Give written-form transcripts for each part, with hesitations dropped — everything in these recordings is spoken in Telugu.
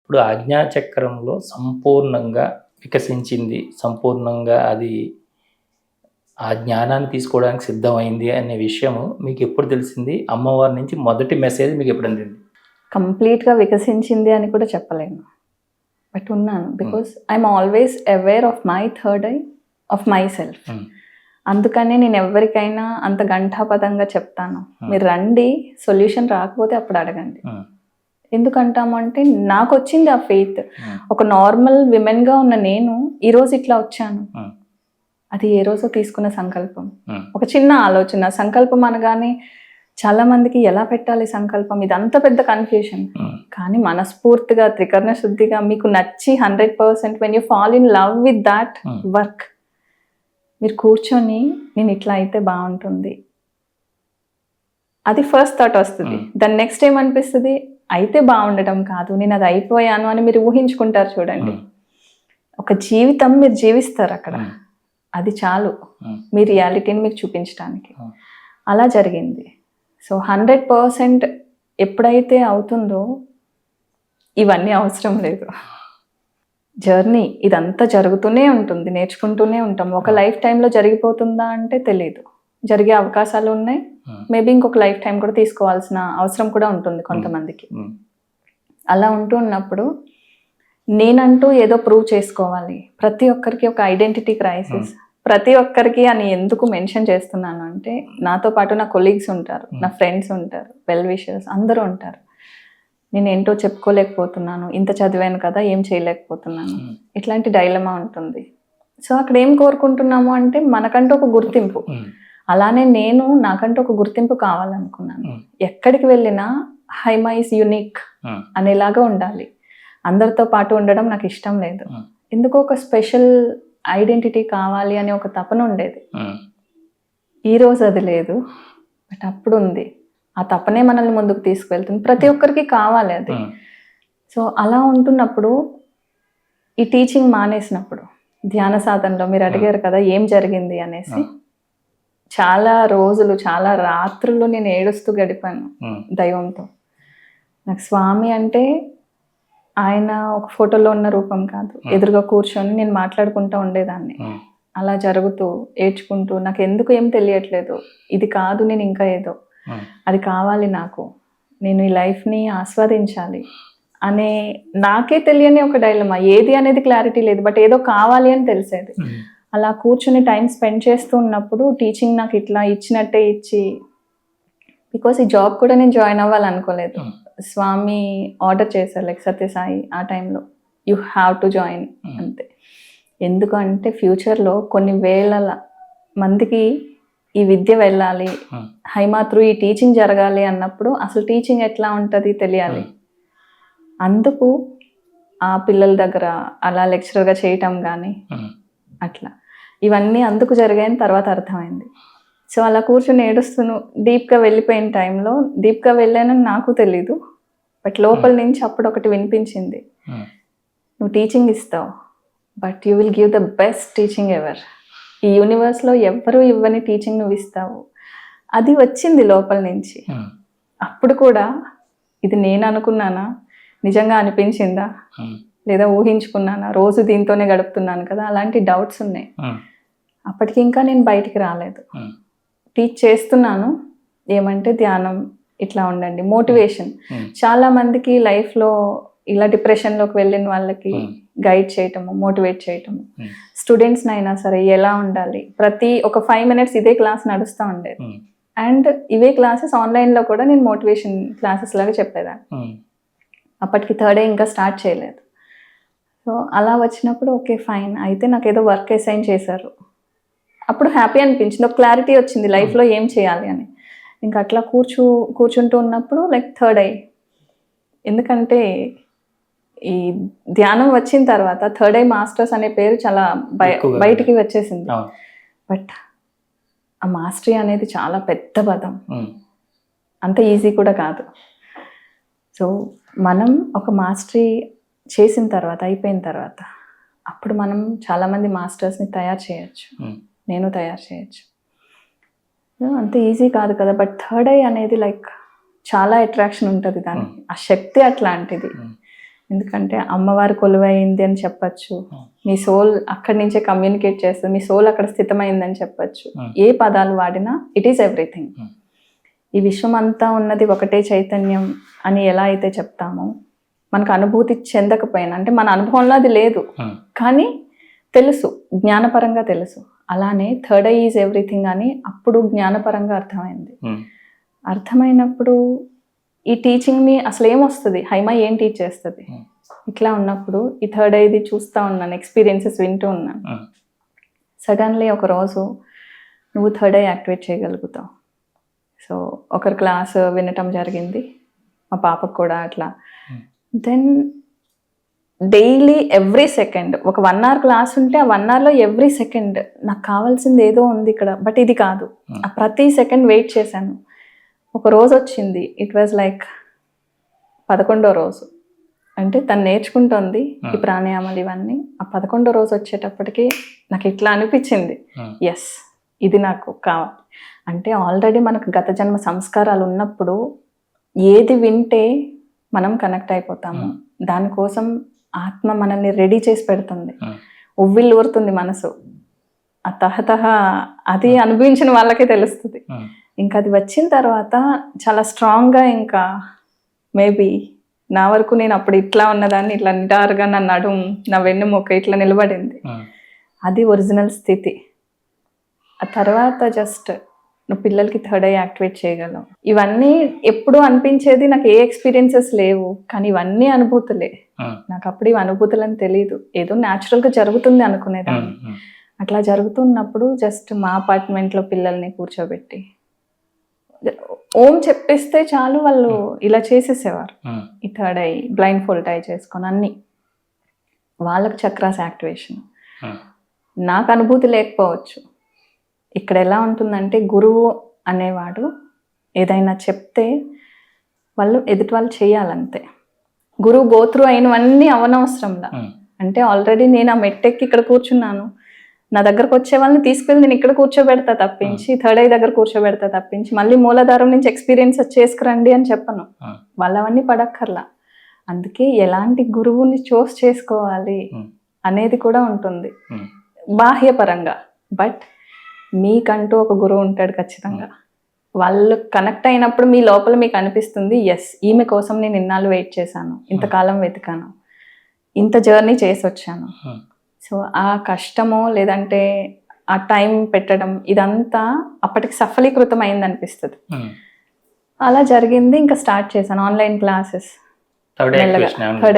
ఇప్పుడు ఆజ్ఞాచక్రంలో సంపూర్ణంగా వికసించింది, సంపూర్ణంగా అది ఆ జ్ఞానాన్ని తీసుకోవడానికి సిద్ధమైంది అనే విషయము మీకు ఎప్పుడు తెలిసింది? అమ్మవారి నుంచి మొదటి మెసేజ్ మీకు ఎప్పుడు అందింది? కంప్లీట్గా వికసించింది అని కూడా చెప్పలేను, బట్ ఉన్నాను. Because I'm always aware of my third I, of my self. అందుకనే నేను ఎవరికైనా అంత ఘంటాపథంగా చెప్తాను, మీరు రండి, సొల్యూషన్ రాకపోతే అప్పుడు అడగండి. ఎందుకంటాము అంటే నాకు వచ్చింది ఆ ఫెయిత్. ఒక నార్మల్ విమెన్గా ఉన్న నేను ఈరోజు ఇట్లా వచ్చాను. అది ఏ రోజో తీసుకున్న సంకల్పం, ఒక చిన్న ఆలోచన. సంకల్పం అనగానే చాలా మందికి ఎలా పెట్టాలి సంకల్పం, ఇదంతా పెద్ద కన్ఫ్యూషన్. కానీ మనస్ఫూర్తిగా త్రికరణ శుద్ధిగా మీకు నచ్చి 100% when you fall in love with that work, మీరు కూర్చొని నేను ఇట్లా అయితే బాగుంటుంది, అది ఫస్ట్ థాట్ వస్తుంది. దాని నెక్స్ట్ ఏమనిపిస్తుంది, అయితే బాగుండటం కాదు, నేను అది అయిపోయాను అని మీరు ఊహించుకుంటారు. చూడండి, ఒక జీవితం మీరు జీవిస్తారు అక్కడ, అది చాలు మీ రియాలిటీని మీకు చూపించడానికి. అలా జరిగింది. సో 100% ఎప్పుడైతే అవుతుందో ఇవన్నీ అవసరం లేదు. జర్నీ ఇదంతా జరుగుతూనే ఉంటుంది, నేర్చుకుంటూనే ఉంటాం. ఒక లైఫ్ టైంలో జరిగిపోతుందా అంటే తెలీదు, జరిగే అవకాశాలు ఉన్నాయి. మేబీ ఇంకొక లైఫ్ టైం కూడా తీసుకోవాల్సిన అవసరం కూడా ఉంటుంది కొంతమందికి. అలా ఉంటున్నప్పుడు నేనంటూ ఏదో ప్రూవ్ చేసుకోవాలి. ప్రతి ఒక్కరికి ఒక ఐడెంటిటీ క్రైసిస్. ప్రతి ఒక్కరికి అని ఎందుకు మెన్షన్ చేస్తున్నాను అంటే, నాతో పాటు నా కొలీగ్స్ ఉంటారు, నా ఫ్రెండ్స్ ఉంటారు, వెల్ విషర్స్ అందరూ ఉంటారు. నేను ఏంటో చెప్పుకోలేకపోతున్నాను, ఇంత చదివాను కదా ఏం చేయలేకపోతున్నాను, ఇట్లాంటి డైలమా ఉంటుంది. సో అక్కడ ఏం కోరుకుంటున్నాము అంటే మనకంటూ ఒక గుర్తింపు. అలానే నేను నాకంటూ ఒక గుర్తింపు కావాలనుకున్నాను. ఎక్కడికి వెళ్ళినా హైమా ఈజ్ యునిక్ అనేలాగా ఉండాలి. అందరితో పాటు ఉండడం నాకు ఇష్టం లేదు. ఎందుకో ఒక స్పెషల్ ఐడెంటిటీ కావాలి అనే ఒక తపన ఉండేది. ఈరోజు అది లేదు, బట్ అప్పుడు ఉంది. ఆ తపనే మనల్ని ముందుకు తీసుకువెళ్తుంది. ప్రతి ఒక్కరికి కావాలి అది. సో అలా ఉంటున్నప్పుడు ఈ టీచింగ్ మానేసినప్పుడు ధ్యాన సాధనలో మీరు అడిగారు కదా ఏం జరిగింది అనేసి, చాలా రోజులు చాలా రాత్రులు నేను ఏడుస్తూ గడిపాను దైవంతో. నాకు స్వామి అంటే ఆయన ఒక ఫోటోలో ఉన్న రూపం కాదు, ఎదురుగా కూర్చొని నేను మాట్లాడుకుంటూ ఉండేదాన్ని. అలా జరుగుతూ ఏడ్చుకుంటూ నాకు ఎందుకు ఏం తెలియట్లేదు, ఇది కాదు నేను ఇంకా ఏదో, అది కావాలి నాకు, నేను ఈ లైఫ్ని ఆస్వాదించాలి అనే నాకే తెలియని ఒక డైలమా. ఏది అనేది క్లారిటీ లేదు, బట్ ఏదో కావాలి అని తెలిసేది. అలా కూర్చుని టైం స్పెండ్ చేస్తూ ఉన్నప్పుడు టీచింగ్ నాకు ఇట్లా ఇచ్చినట్టే ఇచ్చి, బికాస్ ఈ జాబ్ కూడా నేను జాయిన్ అవ్వాలనుకోలేదు. స్వామి ఆర్డర్ చేశారు, లైక్ సత్యసాయి ఆ టైంలో యూ హ్యావ్ టు జాయిన్ అంతే. ఎందుకంటే ఫ్యూచర్లో కొన్ని వేల మందికి ఈ విద్య వెళ్ళాలి, హైమా త్రూ ఈ టీచింగ్ జరగాలి అన్నప్పుడు అసలు టీచింగ్ ఎట్లా ఉంటుంది తెలియాలి. అందుకు ఆ పిల్లల దగ్గర అలా లెక్చరర్గా చేయటం కానీ అట్లా ఇవన్నీ అందుకు జరిగాయని తర్వాత అర్థమైంది. సో అలా కూర్చొని ఏడుస్తూను డీప్గా వెళ్ళిపోయిన టైంలో, డీప్గా వెళ్ళానని నాకు తెలీదు, బట్ లోపల నుంచి అప్పుడు ఒకటి వినిపించింది, నువ్వు టీచింగ్ ఇస్తావు, but you will give the best teaching ever. ఈ యూనివర్స్లో ఎవ్వరూ ఇవ్వని టీచింగ్ నువ్వు ఇస్తావు. అది వచ్చింది లోపల నుంచి. అప్పుడు కూడా ఇది నేను అనుకున్నానా, నిజంగా అనిపించిందా, లేదా ఊహించుకున్నానా, రోజు దీంతోనే గడుపుతున్నాను కదా, అలాంటి డౌట్స్ ఉన్నాయి. అప్పటికి ఇంకా నేను బయటికి రాలేదు. టీచ్ చేస్తున్నాను, ఏమంటే ధ్యానం ఇట్లా ఉండండి, మోటివేషన్. చాలా మందికి లైఫ్లో ఇలా డిప్రెషన్లోకి వెళ్ళిన వాళ్ళకి గైడ్ చేయటము, మోటివేట్ చేయటము, స్టూడెంట్స్ని అయినా సరే ఎలా ఉండాలి. ప్రతి ఒక 5 minutes ఇదే క్లాస్ నడుస్తూ ఉండేది. అండ్ ఇవే క్లాసెస్ ఆన్లైన్లో కూడా నేను మోటివేషన్ క్లాసెస్ లాగా చెప్పేదాన్ని. అప్పటికి థర్డ్ డే ఇంకా స్టార్ట్ చేయలేదు. సో అలా వచ్చినప్పుడు ఓకే ఫైన్, అయితే నాకు ఏదో వర్క్ అసైన్ చేశారు. అప్పుడు హ్యాపీ అనిపించింది, ఒక క్లారిటీ వచ్చింది లైఫ్లో ఏం చేయాలి అని. ఇంకా అట్లా కూర్చుంటూ ఉన్నప్పుడు లైక్ థర్డ్ ఐ, ఎందుకంటే ఈ ధ్యానం వచ్చిన తర్వాత థర్డ్ ఐ మాస్టర్స్ అనే పేరు చాలా బయటికి వచ్చేసింది. బట్ ఆ మాస్టరీ అనేది చాలా పెద్ద పదం, అంత ఈజీ కూడా కాదు. సో మనం ఒక మాస్టరీ చేసిన తర్వాత, అయిపోయిన తర్వాత, అప్పుడు మనం చాలామంది మాస్టర్స్ని తయారు చేయొచ్చు, నేను తయారు చేయొచ్చు. అంత ఈజీ కాదు కదా. బట్ థర్డ్ ఐ అనేది లైక్ చాలా అట్రాక్షన్ ఉంటుంది దానికి, ఆ శక్తి అట్లాంటిది. ఎందుకంటే అమ్మవారు కొలువైంది అని చెప్పచ్చు, మీ సోల్ అక్కడి నుంచే కమ్యూనికేట్ చేస్తుంది, మీ సోల్ అక్కడ స్థితమైందని చెప్పచ్చు. ఏ పదాలు వాడినా ఇట్ ఈస్ ఎవ్రీథింగ్. ఈ విశ్వం అంతా ఉన్నది ఒకటే చైతన్యం అని ఎలా అయితే చెప్తామో, మనకు అనుభూతి చెందకపోయినా, అంటే మన అనుభవంలో అది లేదు కానీ తెలుసు, జ్ఞానపరంగా తెలుసు. అలానే థర్డ్ ఐ ఈజ్ ఎవ్రీథింగ్ అని అప్పుడు జ్ఞానపరంగా అర్థమైంది. అర్థమైనప్పుడు ఈ టీచింగ్ని అసలు ఏమొస్తుంది, హైమా ఏం టీచ్ చేస్తుంది, ఇట్లా ఉన్నప్పుడు ఈ థర్డ్ ఐది చూస్తూ ఉన్నాను, ఎక్స్పీరియన్సెస్ వింటూ ఉన్నాను. సడన్లీ ఒకరోజు నువ్వు థర్డ్ ఐ యాక్టివేట్ చేయగలుగుతావు. సో ఒకరి క్లాస్ వినటం జరిగింది, మా పాపకు కూడా అట్లా. దెన్ డైలీ ఎవ్రీ సెకండ్ ఒక 1 hour క్లాస్ ఉంటే ఆ 1 hourలో ఎవ్రీ సెకండ్ నాకు కావాల్సింది ఏదో ఉంది ఇక్కడ, బట్ ఇది కాదు. ఆ ప్రతి సెకండ్ వెయిట్ చేశాను. ఒక రోజు వచ్చింది, ఇట్ వాజ్ లైక్ 11వ రోజు. అంటే తను నేర్చుకుంటోంది ఈ ప్రాణాయామాలు ఇవన్నీ. ఆ 11వ రోజు వచ్చేటప్పటికి నాకు ఇట్లా అనిపించింది, ఎస్ ఇది నాకు కావాలి. అంటే ఆల్రెడీ మనకు గత జన్మ సంస్కారాలు ఉన్నప్పుడు ఏది వింటే మనం కనెక్ట్ అయిపోతాము, దానికోసం ఆత్మ మనల్ని రెడీ చేసి పెడుతుంది, ఉవ్విళ్ళు ఊరుతుంది మనసు. ఆ తహతహ అది అనుభవించిన వాళ్ళకే తెలుస్తుంది. ఇంకా అది వచ్చిన తర్వాత చాలా స్ట్రాంగ్గా, ఇంకా మేబీ నా వరకు నేను అప్పుడు ఇట్లా ఉన్నదాన్ని ఇట్లా నిటారుగా నా నడుము, నా వెన్నుముక్క ఇట్లా నిలబడింది. అది ఒరిజినల్ స్థితి. ఆ తర్వాత జస్ట్ నువ్వు పిల్లలకి థర్డ్ ఐ యాక్టివేట్ చేయగలవు. ఇవన్నీ ఎప్పుడు అనిపించేది, నాకు ఏ ఎక్స్పీరియన్సెస్ లేవు కానీ ఇవన్నీ అనుభూతులే. నాకు అప్పుడు ఇవి అనుభూతులని తెలియదు, ఏదో న్యాచురల్గా జరుగుతుంది అనుకునేదాన్ని. అట్లా జరుగుతున్నప్పుడు జస్ట్ మా అపార్ట్మెంట్లో పిల్లల్ని కూర్చోబెట్టి ఓం చెప్పిస్తే చాలు, వాళ్ళు ఇలా చేసేసేవారు. ఈ third I blind fold I చేసుకొని అన్ని వాళ్ళకు చక్రాస్ యాక్టివేషన్. నాకు అనుభూతి లేకపోవచ్చు. ఇక్కడ ఎలా ఉంటుందంటే గురువు అనేవాడు ఏదైనా చెప్తే వాళ్ళు ఎదుటి వాళ్ళు చేయాలంతే. గురువు గోత్రు అయినవన్నీ అవనవసరంలా. అంటే ఆల్రెడీ నేను ఆ మెట్టెక్కి ఇక్కడ కూర్చున్నాను, నా దగ్గరకు వచ్చే వాళ్ళని తీసుకెళ్ళి నేను ఇక్కడ కూర్చోబెడతా తప్పించి, థర్డ్ ఐ దగ్గర కూర్చోబెడతా తప్పించి మళ్ళీ మూలాధారం నుంచి ఎక్స్పీరియన్స్ చేసుకురండి అని చెప్పను. వాళ్ళు అవన్నీ పడక్కర్లా. అందుకే ఎలాంటి గురువుని చూస్ చేసుకోవాలి అనేది కూడా ఉంటుంది బాహ్యపరంగా. బట్ మీకంటూ ఒక గురువు ఉంటాడు ఖచ్చితంగా. వాళ్ళు కనెక్ట్ అయినప్పుడు మీ లోపల మీకు అనిపిస్తుంది, ఎస్ ఈమె కోసం నేను ఇన్నాళ్ళు వెయిట్ చేశాను, ఇంతకాలం వెతికాను, ఇంత జర్నీ చేసి వచ్చాను. సో ఆ కష్టమో లేదంటే ఆ టైం పెట్టడం ఇదంతా అప్పటికి సఫలీకృతం అయింది అనిపిస్తుంది. అలా జరిగింది. ఇంకా స్టార్ట్ చేశాను online classes. Third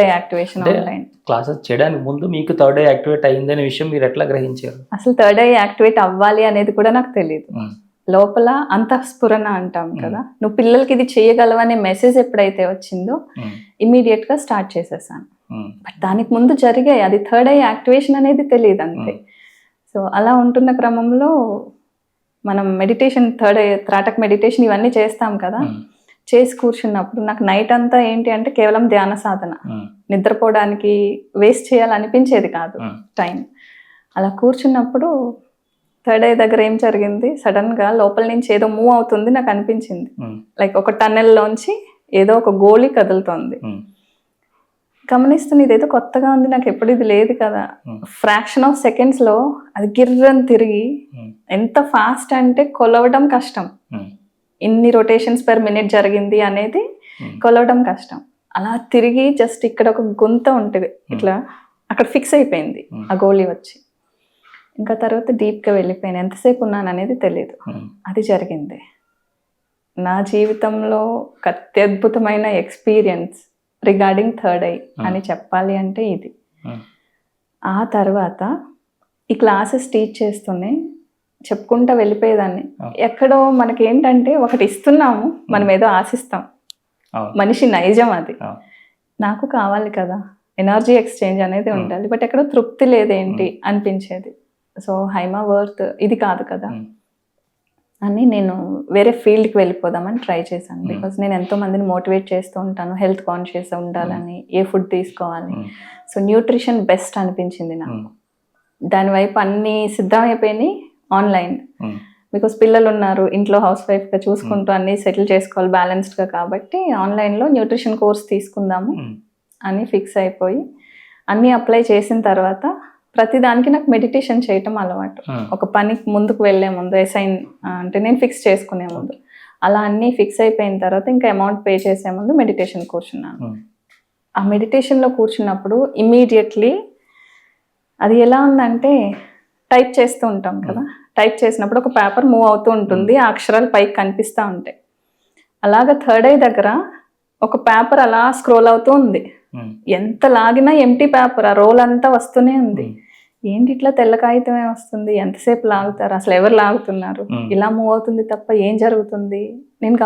eye activation online classes చేయడానికి ముందు మీకు థర్డ్ ఐ యాక్టివేట్ అయిందనే విషయం మీరు ఎట్లా గ్రహించారు? అసలు థర్డ్ ఐ యాక్టివేట్ అవ్వాలి అనేది కూడా నాకు తెలియదు. లోపల అంతఃస్ఫురణ అంటాం కదా, నువ్వు పిల్లలకి ఇది చేయగలవనే మెసేజ్ ఎప్పుడైతే వచ్చిందో ఇమీడియట్ గా స్టార్ట్ చేసేసాను. బట్ దానికి ముందు జరిగాయి, అది థర్డ్ ఐ యాక్టివేషన్ అనేది తెలియదు అంతే. సో అలా ఉంటున్న క్రమంలో మనం meditation, third I Tratak meditation ఇవన్నీ చేస్తాం కదా, చేసి కూర్చున్నప్పుడు నాకు నైట్ అంతా ఏంటి అంటే కేవలం ధ్యాన సాధన, నిద్రపోవడానికి వేస్ట్ చేయాలనిపించేది కాదు టైం. అలా కూర్చున్నప్పుడు థర్డ్ ఐ దగ్గర ఏం జరిగింది, సడన్ గా లోపల నుంచి ఏదో మూవ్ అవుతుంది నాకు అనిపించింది. లైక్ ఒక టన్నెల్లోంచి ఏదో ఒక గోళీ కదులుతోంది. గమనిస్తుంది, ఇదేదో కొత్తగా ఉంది, నాకు ఎప్పుడు ఇది లేదు కదా. ఫ్రాక్షన్ ఆఫ్ సెకండ్స్ లో అది గిర్రని తిరిగి, ఎంత ఫాస్ట్ అంటే కొలవడం కష్టం, ఇన్ని రొటేషన్స్ పర్ మినిట్ జరిగింది అనేది కొలవడం కష్టం. అలా తిరిగి జస్ట్ ఇక్కడ ఒక గుంత ఉంటుంది ఇట్లా, అక్కడ ఫిక్స్ అయిపోయింది ఆ గోళీ వచ్చి. ఇంకా తర్వాత డీప్గా వెళ్ళిపోయాను, ఎంతసేపు ఉన్నాను అనేది తెలియదు. అది జరిగింది నా జీవితంలో ఒక అత్యద్భుతమైన ఎక్స్పీరియన్స్ రిగార్డింగ్ థర్డ్ ఐ అని చెప్పాలి అంటే ఇది. ఆ తర్వాత ఈ క్లాసెస్ టీచ్ చేస్తూనే చెప్పుకుంటా వెళ్ళిపోయేదాన్ని. ఎక్కడో మనకి ఏంటంటే ఒకటి ఇస్తున్నాము, మనం ఏదో ఆశిస్తాం, మనిషి నైజం అది. నాకు కావాలి కదా, ఎనర్జీ ఎక్స్చేంజ్ అనేది ఉండాలి, బట్ ఎక్కడో తృప్తి లేదేంటి అనిపించేది. సో హైమా వర్త్ ఇది కాదు కదా అని నేను వేరే ఫీల్డ్కి వెళ్ళిపోదామని ట్రై చేశాను. బికాస్ నేను ఎంతో మందిని మోటివేట్ చేస్తూ ఉంటాను, హెల్త్ కాన్షియస్ ఉండాలని, ఏ ఫుడ్ తీసుకోవాలి. సో న్యూట్రిషన్ బెస్ట్ అనిపించింది నాకు. దానివైపు అన్ని సిద్ధమైపోయినాయి ఆన్లైన్. బికాస్ పిల్లలు ఉన్నారు ఇంట్లో, హౌస్ వైఫ్గా చూసుకుంటూ అన్ని సెటిల్ చేసుకోవాలి బ్యాలెన్స్డ్గా. కాబట్టి ఆన్లైన్లో న్యూట్రిషన్ కోర్స్ తీసుకుందాము అని ఫిక్స్ అయిపోయి అన్నీ అప్లై చేసిన తర్వాత ప్రతిదానికి నాకు మెడిటేషన్ చేయటం అలవాటు. ఒక పనికి ముందుకు వెళ్ళే ముందు అంటే నేను ఫిక్స్ చేసుకునే ముందు అలా అన్నీ ఫిక్స్ అయిపోయిన తర్వాత ఇంకా అమౌంట్ పే చేసే ముందు మెడిటేషన్ కూర్చున్నాను. ఆ మెడిటేషన్లో కూర్చున్నప్పుడు ఇమ్మీడియట్లీ అది ఎలా ఉందంటే టైప్ చేస్తూ ఉంటాం కదా, టైప్ చేసినప్పుడు ఒక పేపర్ మూవ్ అవుతూ ఉంటుంది, ఆ అక్షరాలు పైకి కనిపిస్తూ ఉంటాయి. అలాగా థర్డ్ ఐ దగ్గర ఒక పేపర్ అలా స్క్రోల్ అవుతూ ఉంది. ఎంత లాగినా ఎంటీ పేపర్, ఆ రోల్ అంతా వస్తూనే ఉంది. ఏంటి ఇట్లా తెల్ల కాగితమే వస్తుంది, ఎంతసేపు లాగుతారు, అసలు ఎవరు లాగుతున్నారు, ఇలా మూవ్ అవుతుంది తప్ప ఏం జరుగుతుంది నేను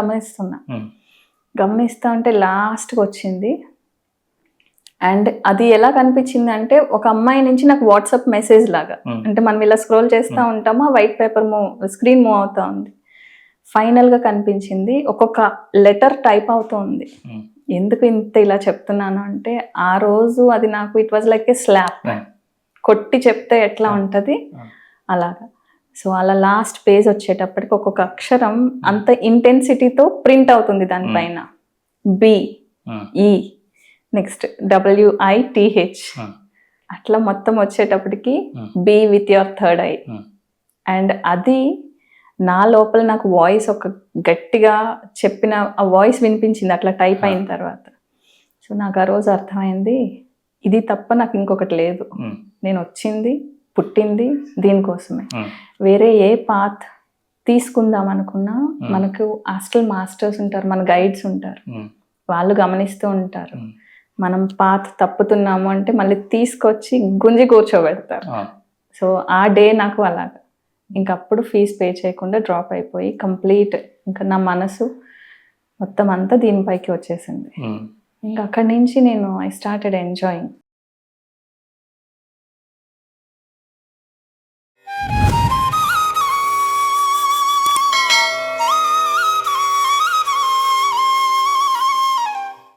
గమనిస్తా ఉంటే లాస్ట్కి వచ్చింది. అండ్ అది ఎలా కనిపించింది అంటే ఒక అమ్మాయి నుంచి నాకు వాట్సాప్ మెసేజ్ లాగా, అంటే మనం ఇలా స్క్రోల్ చేస్తూ ఉంటామో వైట్ పేపర్ స్క్రీన్ మూవ్ అవుతా ఉంది. ఫైనల్గా కనిపించింది ఒక్కొక్క లెటర్ టైప్ అవుతూ ఉంది. ఎందుకు ఇంత ఇలా చెప్తున్నాను అంటే ఆ రోజు అది నాకు it was like a slap, కొట్టి చెప్తే ఎట్లా ఉంటుంది అలాగా. సో అలా లాస్ట్ పేజ్ వచ్చేటప్పటికి ఒక్కొక్క అక్షరం అంత ఇంటెన్సిటీతో ప్రింట్ అవుతుంది దానిపైన. BE నెక్స్ట్ WITH అట్లా మొత్తం వచ్చేటప్పటికి be with your third eye. And అది నా లోపల నాకు వాయిస్ ఒక గట్టిగా చెప్పిన ఆ వాయిస్ వినిపించింది అట్లా టైప్ అయిన తర్వాత. సో నాకు ఆ రోజు అర్థమైంది ఇది తప్ప నాకు ఇంకొకటి లేదు, నేను వచ్చింది పుట్టింది దీనికోసమే. వేరే ఏ పాత్ తీసుకుందాం అనుకున్నా మనకు హాస్టల్ మాస్టర్స్ ఉంటారు, మన గైడ్స్ ఉంటారు, వాళ్ళు గమనిస్తూ ఉంటారు. మనం పాత్ తప్పుతున్నాము అంటే మళ్ళీ తీసుకొచ్చి గుంజి కూర్చోబెడతారు. సో ఆ డే నాకు అలాగా ఇంకప్పుడు ఫీజు పే చేయకుండా డ్రాప్ అయిపోయి కంప్లీట్ ఇంకా నా మనసు మొత్తం అంతా దీనిపైకి వచ్చేసింది. ఇంకా అక్కడి నుంచి నేను ఐ స్టార్టెడ్ ఎంజాయింగ్.